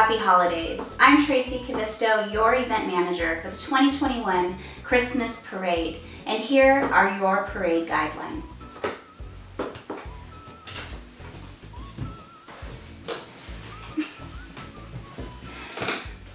Happy holidays. I'm Tracy Cavisto, your event manager for the 2021 Christmas Parade, and here are your parade guidelines.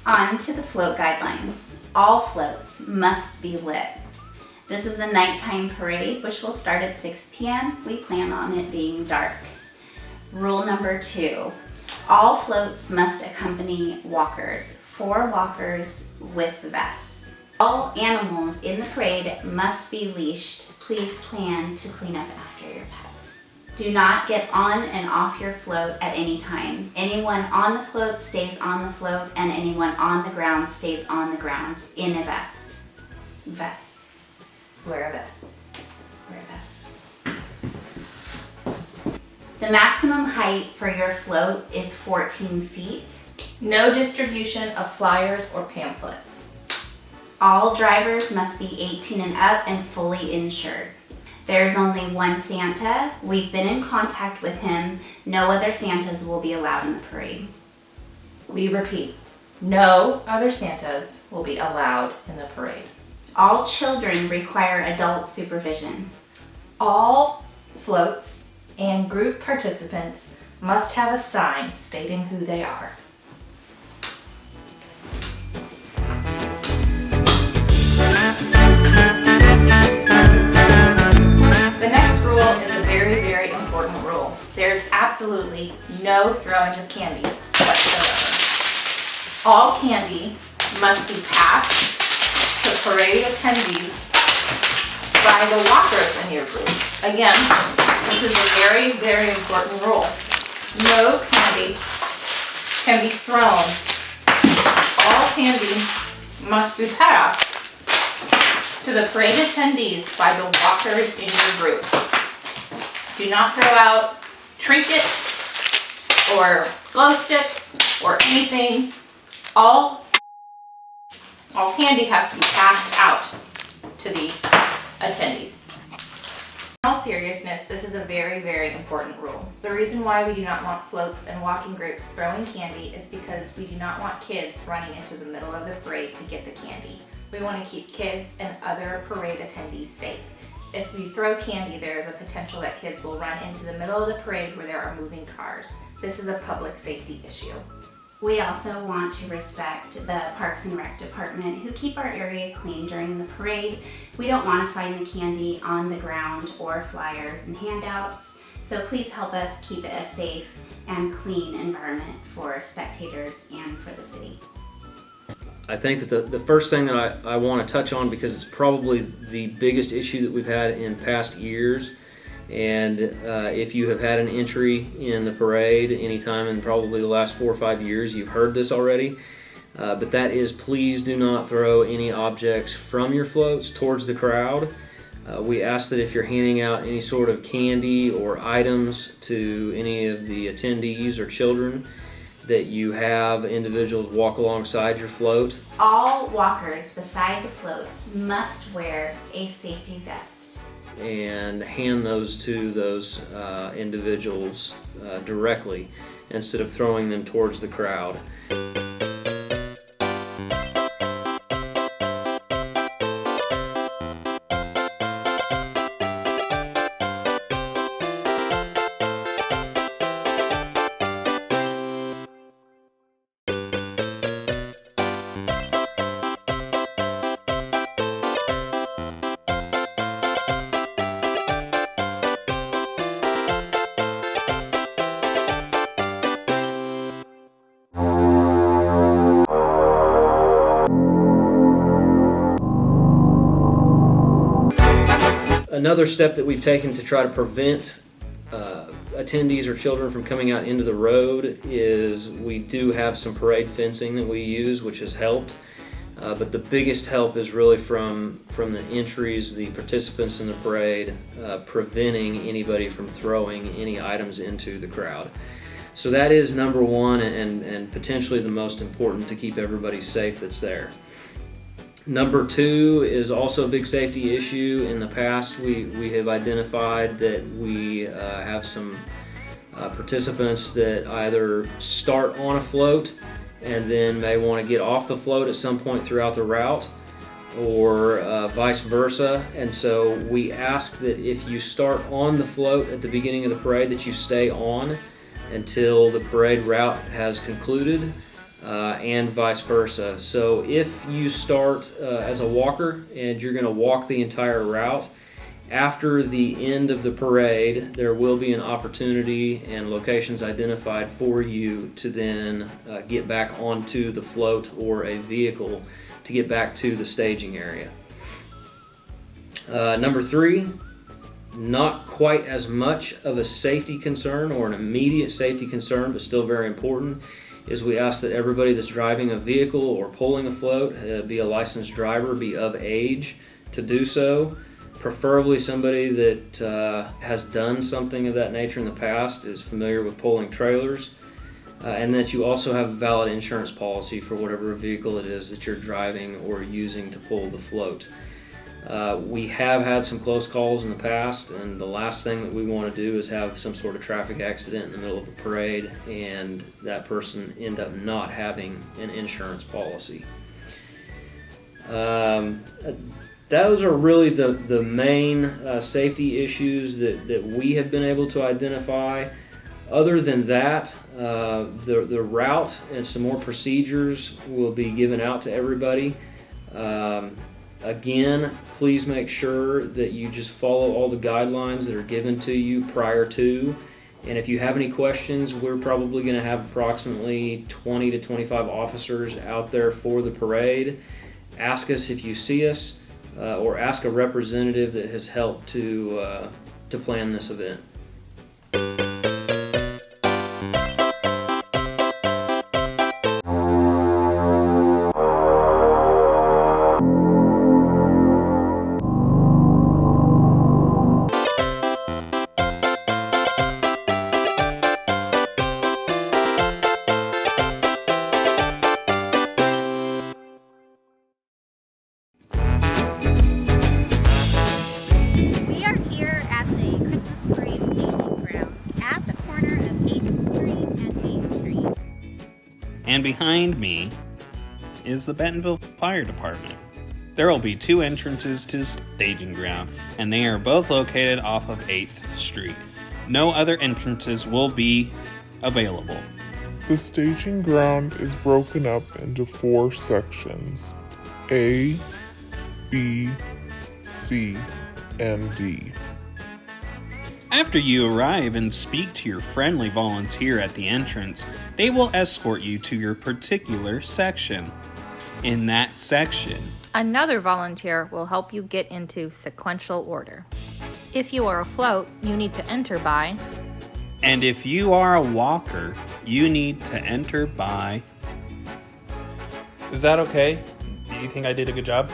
On to the float guidelines. All floats must be lit. This is a nighttime parade which will start at 6 p.m. We plan on it being dark. Rule number 2. All floats must accompany walkers, 4 walkers with vests. All animals in the parade must be leashed. Please plan to clean up after your pet. Do not get on and off your float at any time. Anyone on the float stays on the float, and anyone on the ground stays on the ground in a vest. Vest. Wear a vest. Wear a vest. The maximum height for your float is 14 feet. No distribution of flyers or pamphlets. All drivers must be 18 and up and fully insured. There's only one Santa. We've been in contact with him. No other Santas will be allowed in the parade. We repeat, no other Santas will be allowed in the parade. All children require adult supervision. All floats and group participants must have a sign stating who they are. The next rule is a very, very important rule. There's absolutely no throwing of candy whatsoever. All candy must be passed to parade attendees by the walkers in your group. Again, this is a very, very important rule. No candy can be thrown. All candy must be passed to the parade attendees by the walkers in your group. Do not throw out trinkets or glow sticks or anything. All candy has to be passed out to the attendees. In all seriousness, this is a very, very important rule. The reason why we do not want floats and walking groups throwing candy is because we do not want kids running into the middle of the parade to get the candy. We want to keep kids and other parade attendees safe. If we throw candy, there is a potential that kids will run into the middle of the parade where there are moving cars. This is a public safety issue. We also want to respect the Parks and Rec department who keep our area clean during the parade. We don't want to find the candy on the ground or flyers and handouts. So please help us keep it a safe and clean environment for spectators and for the city. I think that the first thing that I want to touch on, because it's probably the biggest issue that we've had in past years, and if you have had an entry in the parade anytime in probably the last 4 or 5 years, you've heard this already, but that is, please do not throw any objects from your floats towards the crowd. We ask that if you're handing out any sort of candy or items to any of the attendees or children, that you have individuals walk alongside your float. All walkers beside the floats must wear a safety vest. And hand those to those individuals directly instead of throwing them towards the crowd. Another step that we've taken to try to prevent attendees or children from coming out into the road is we do have some parade fencing that we use, which has helped. But the biggest help is really from the entries, the participants in the parade, preventing anybody from throwing any items into the crowd. So that is number one and potentially the most important to keep everybody safe that's there. Number two is also a big safety issue. In the past, we have identified that we have some participants that either start on a float and then may want to get off the float at some point throughout the route, or vice versa. And so we ask that if you start on the float at the beginning of the parade, that you stay on until the parade route has concluded, and vice versa. So if you start as a walker and you're going to walk the entire route, after the end of the parade, there will be an opportunity and locations identified for you to then get back onto the float or a vehicle to get back to the staging area. Number 3, not quite as much of a safety concern or an immediate safety concern, but still very important, is we ask that everybody that's driving a vehicle or pulling a float be a licensed driver, be of age to do so. Preferably somebody that has done something of that nature in the past, is familiar with pulling trailers, and that you also have a valid insurance policy for whatever vehicle it is that you're driving or using to pull the float. We have had some close calls in the past, and the last thing that we want to do is have some sort of traffic accident in the middle of a parade and that person end up not having an insurance policy. Those are really the main safety issues that we have been able to identify. Other than that, the route and some more procedures will be given out to everybody. Again, please make sure that you just follow all the guidelines that are given to you prior to. And if you have any questions, we're probably going to have approximately 20 to 25 officers out there for the parade. Ask us if you see us. Or ask a representative that has helped to plan this event. And behind me is the Bentonville Fire Department. There will be 2 entrances to the staging ground, and they are both located off of 8th Street. No other entrances will be available. The staging ground is broken up into 4 sections: A, B, C, and D. After you arrive and speak to your friendly volunteer at the entrance, they will escort you to your particular section. In that section, Another volunteer will help you get into sequential order. If you are afloat, you need to enter by, and if you are a walker, you need to enter by. Is that okay? Do you think I did a good job?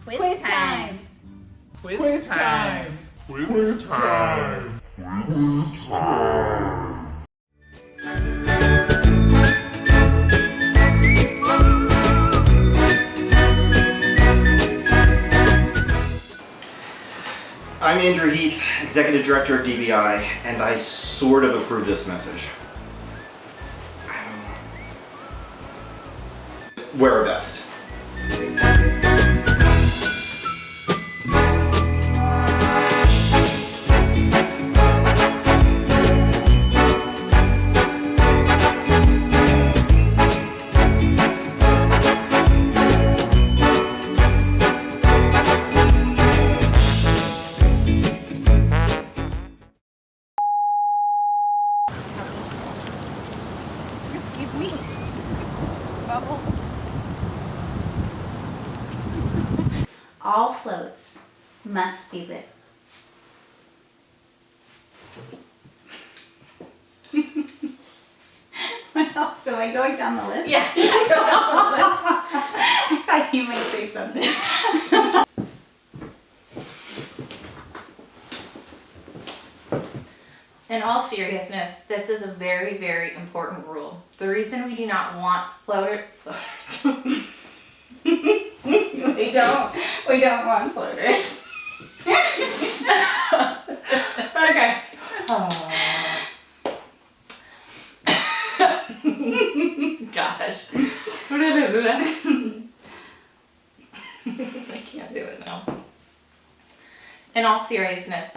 Quiz time. Quiz time! Quiz time! Quiz time! I'm Andrew Heath, Executive Director of DBI, and I sort of approve this message. Wear our best. all floats must be lit. What else? Am I going down the list? Yeah. I thought you might say something. In all seriousness, this is a very, very important rule. The reason we do not want floaters. We don't want floaters. Okay. Gosh. I can't do it now. In all seriousness,